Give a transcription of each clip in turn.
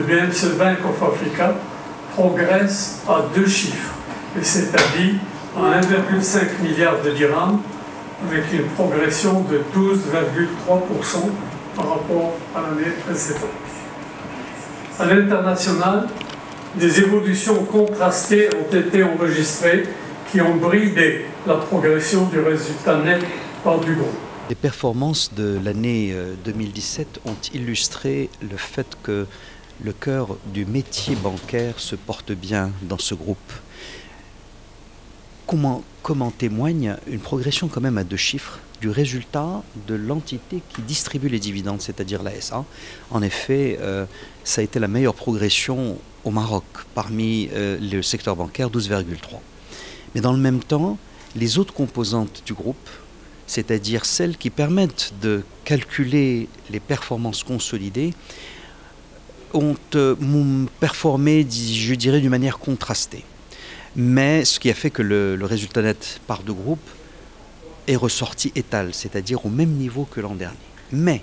BNC Bank of Africa progresse à 2 chiffres et s'établit à 1,5 milliard de dirhams avec une progression de 12,3% par rapport à l'année précédente. À l'international, des évolutions contrastées ont été enregistrées qui ont bridé la progression du résultat net du groupe. Les performances de l'année 2017 ont illustré le fait que le cœur du métier bancaire se porte bien dans ce groupe. Comme en témoigne une progression quand même à 2 chiffres du résultat de l'entité qui distribue les dividendes, c'est-à-dire la SA. En effet, ça a été la meilleure progression au Maroc parmi le secteur bancaire, 12,3. Mais dans le même temps, les autres composantes du groupe, c'est-à-dire celles qui permettent de calculer les performances consolidées, ont performé, je dirais, d'une manière contrastée. Mais ce qui a fait que le résultat net part de groupe est ressorti étal, c'est-à-dire au même niveau que l'an dernier. Mais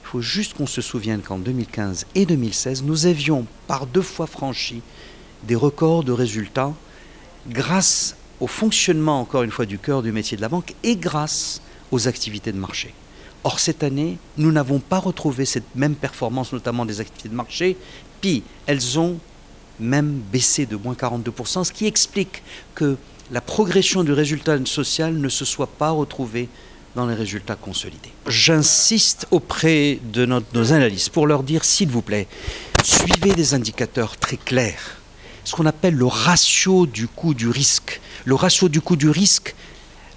il faut juste qu'on se souvienne qu'en 2015 et 2016, nous avions par 2 fois franchi des records de résultats grâce au fonctionnement, encore une fois, du cœur du métier de la banque et grâce aux activités de marché. Or, cette année, nous n'avons pas retrouvé cette même performance, notamment des activités de marché, puis elles ont même baissé de moins 42%, ce qui explique que la progression du résultat social ne se soit pas retrouvée dans les résultats consolidés. J'insiste auprès de nos analystes pour leur dire, s'il vous plaît, suivez des indicateurs très clairs, ce qu'on appelle le ratio du coût du risque. Le ratio du coût du risque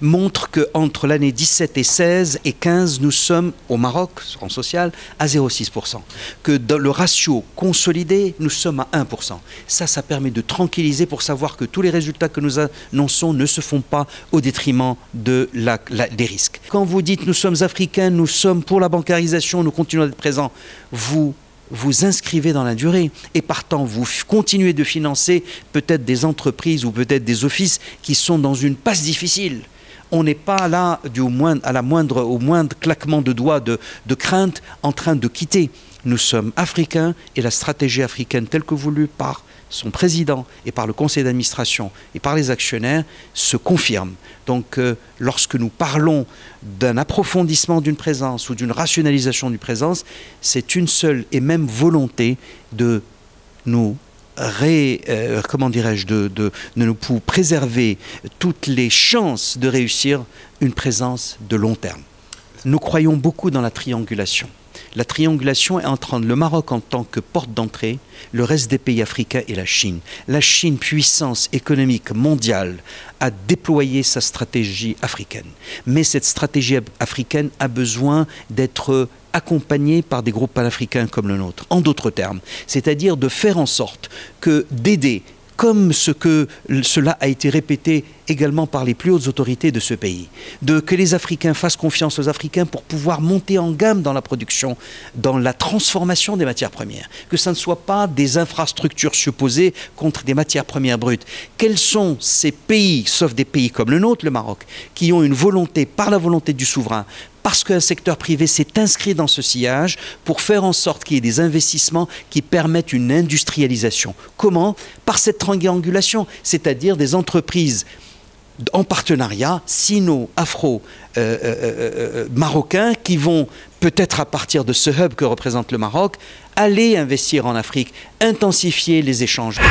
montre qu'entre l'année 17 et 16 et 15, nous sommes au Maroc, en social, à 0,6%. Que dans le ratio consolidé, nous sommes à 1%. Ça permet de tranquilliser pour savoir que tous les résultats que nous annonçons ne se font pas au détriment des risques. Quand vous dites nous sommes africains, nous sommes pour la bancarisation, nous continuons d'être présents, vous inscrivez dans la durée et partant vous continuez de financer peut-être des entreprises ou peut-être des offices qui sont dans une passe difficile. On n'est pas là au moindre claquement de doigts de crainte en train de quitter. Nous sommes africains et la stratégie africaine telle que voulue par son président et par le conseil d'administration et par les actionnaires se confirme. Donc lorsque nous parlons d'un approfondissement d'une présence ou d'une rationalisation d'une présence, c'est une seule et même volonté de nous de nous préserver toutes les chances de réussir une présence de long terme. Nous croyons beaucoup dans la triangulation. La triangulation est entre le Maroc en tant que porte d'entrée, le reste des pays africains et la Chine. La Chine, puissance économique mondiale, a déployé sa stratégie africaine. Mais cette stratégie africaine a besoin d'être accompagnée par des groupes panafricains comme le nôtre. En d'autres termes, c'est-à-dire de faire en sorte que d'aider, comme cela a été répété également par les plus hautes autorités de ce pays, que les Africains fassent confiance aux Africains pour pouvoir monter en gamme dans la production, dans la transformation des matières premières, que ça ne soit pas des infrastructures supposées contre des matières premières brutes. Quels sont ces pays, sauf des pays comme le nôtre, le Maroc, qui ont une volonté, par la volonté du souverain, parce qu'un secteur privé s'est inscrit dans ce sillage pour faire en sorte qu'il y ait des investissements qui permettent une industrialisation. Comment? Par cette triangulation, c'est-à-dire des entreprises en partenariat sino-afro-marocains qui vont peut-être à partir de ce hub que représente le Maroc, aller investir en Afrique, intensifier les échanges.